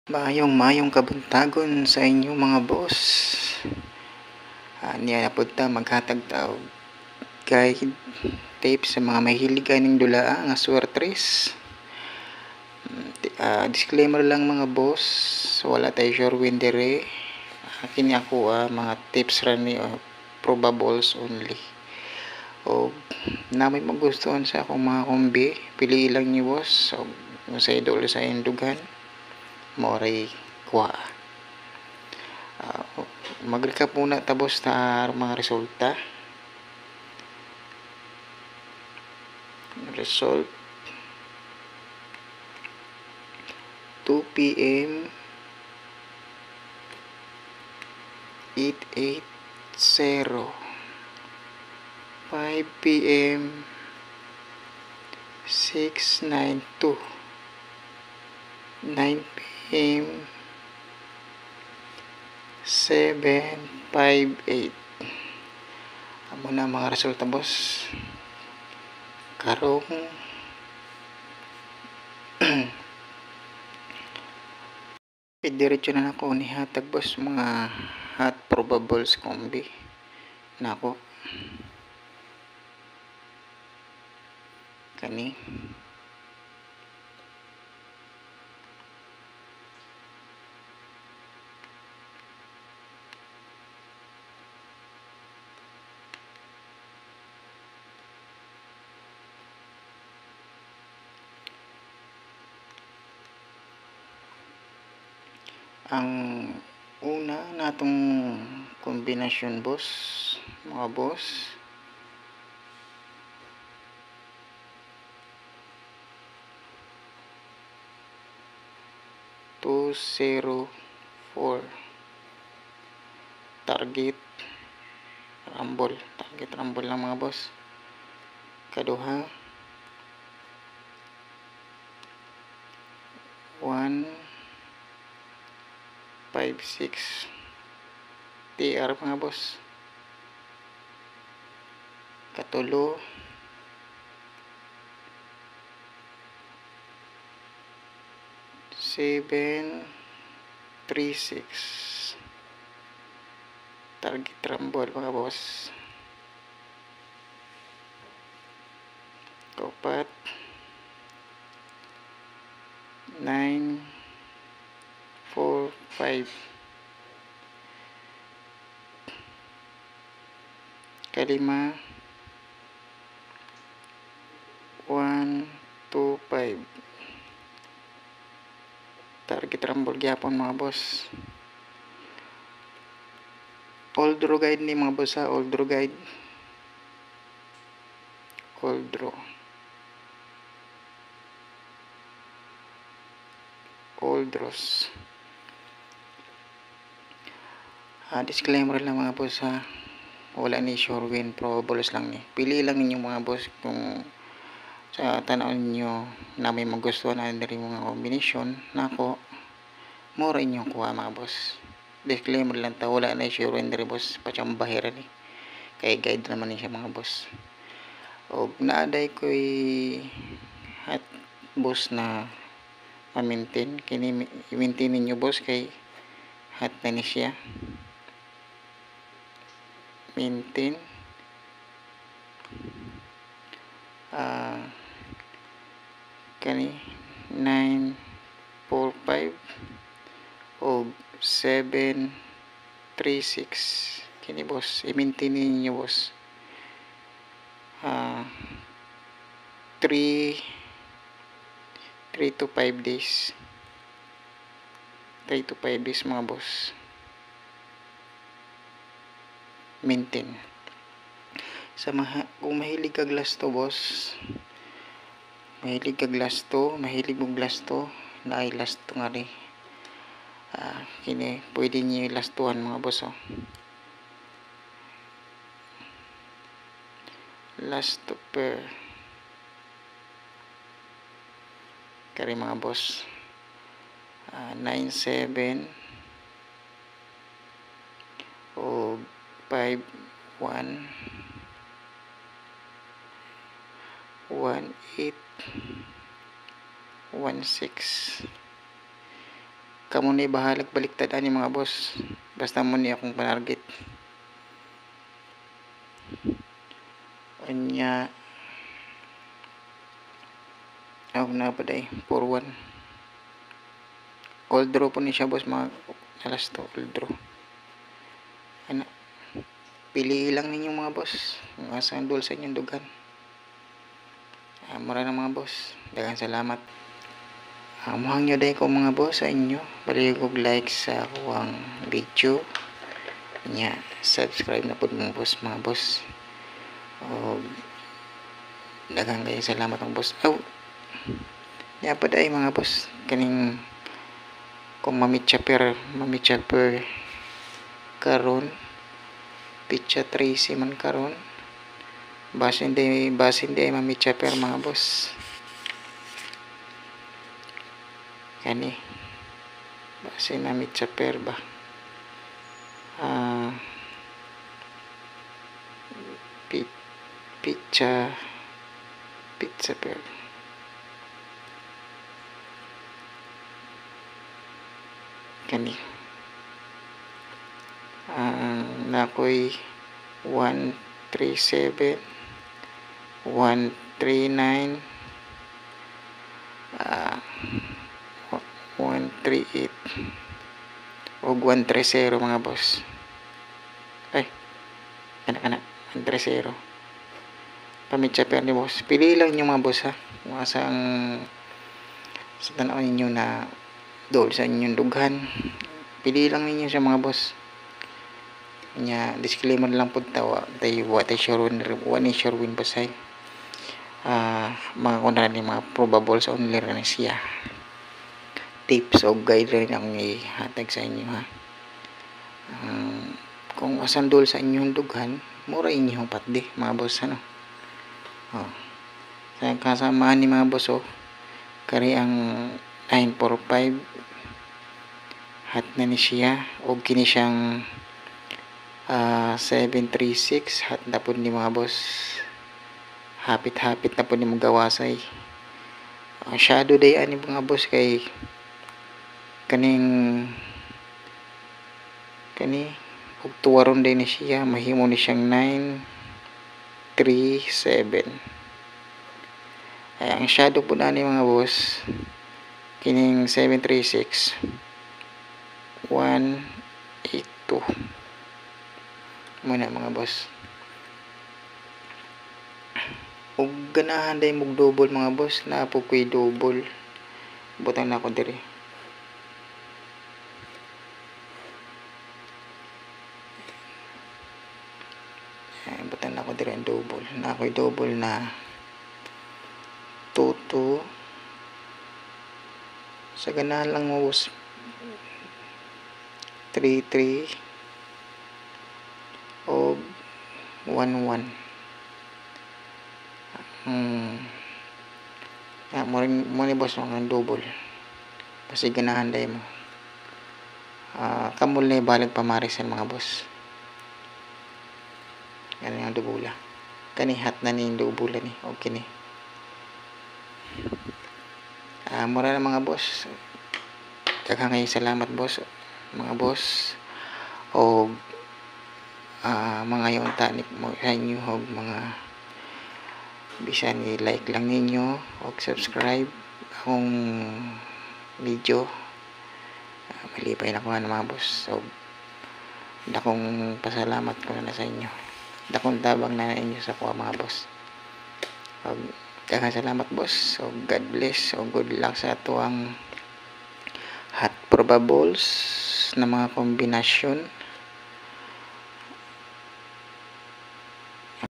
Mayong kabuntagon sa inyo mga boss. Niya na punta maghatag taog kay tape sa mga mahilig aning dulaa nga swertres. Disclaimer lang mga boss, wala tayo sure win dire. Kini ako mga tips ra ni probables only. O namay magustuhan sa akong mga kombi, pili lang ni boss. So, sa idol sa indugan, moray kuha. Mag-recap muna tapos na mga resulta. Result 2 p.m. 880 5 p.m. 692 9 p.m. 758. Amo na mga resulta boss. Karong diretso na ako ni hatag boss mga hot probables kombi nako kani ang una natong kombinasyon boss, mga boss, 204 target rumble lang mga boss. Kaduha 156 TR mga boss. Katulo 736 target rumble mga boss. Kaupat 945 kalima 125 target rumble gyapon mga boss. Old draw guide ni mga boss old draw guide, old draw, old draws. Disclaimer lang mga boss wala ni sure win, probables lang ni. Pili lang ninyo mga boss kung sa tanaw ninyo na may magustuhan na rin mga kombinasyon nako mura inyong kuha mga boss. Disclaimer lang ta, wala na sure win rin boss, pachambahiran ni kay guide naman siya mga boss. O naaday ko'y hot boss na ma-maintain, kini i-maintain ninyo boss kay hot na ni siya. Maintain kani 945 o 736 kini boss, i-maintain ninyo boss. 3 to 5 days mga boss, maintain. Sa kung mahilig ka glass to boss, mahilig mo glass to na ay last to nga rin, kini pwede nyo last tuhan mga boss last to pair kari mga boss. 97 o 51 18 16 kamo ni bahalag baliktad ani mga boss, basta mo ni akong panarget. Anya na pa day 4-1 all draw po ni siya boss, mga alas to all draw. Ano, pili lang ninyo mga boss kung asang dul sa inyong dugan. Mura na mga boss, daghang salamat. Muhang nyo day ko mga boss sa inyo, paligog like sa kuwang video nya, subscribe na po mga boss. O daghang kayo salamat mga boss. Nya pa day mga boss, kaning kung mamitsa per karon pitcha 13 man karon basin day mamitsa per mga boss. Kani basin mamitsa per ba pizza per kani nakoy 137 139 138 o 130 mga boss. Ay kana 130 pamitsa per ni boss. Pili lang nyo mga boss ha, kung asang sa tanaw ninyo na dool sa inyong dughan, pili lang ninyo sa mga boss. Nya disclaimer lang po tawa tay what is sure win pasay mga kuna ni mga probables only rin siya, tips o guide rin akong ihatag sa inyo ha. Kung asang dool sa inyong dughan, mura inyong patdi mga boss ano. Sa kasamaan ni mga boss kari ang 945 hat na ni siya o kini siyang 736 hat na po ni mga boss, hapit na po ni magawasay. Shadow day ani mga boss kay kani ug tuwaron day ni siya, mahimo ni siyang 937. Ay ang shadow po na ni mga boss kining 736 182 muna mga boss. Ug ganahan day mog double mga boss, na po ko'y double butang na ko diri. Butang na ko diri ang double, na ako'y double na 22 sa ganahan lang mo boss 33 o 11 mo ni boss ang double kasi ganahan day mo. Kamul na balag pamarisan mga boss, ganun ang dubula kani hat na ni dubula ni okay ni. Mura na mga boss, daghang kayo salamat boss mga boss. O mga yung tanik mo sa inyo og mga bisan i-like lang ninyo o subscribe akong video. Malipay na ko na mga boss. So dakong pasalamat ko na sa inyo, dakong tabang na inyo sa kuha mga boss. Daghang salamat boss. So God bless o good luck sa ato ang hot probables na mga kombinasyon.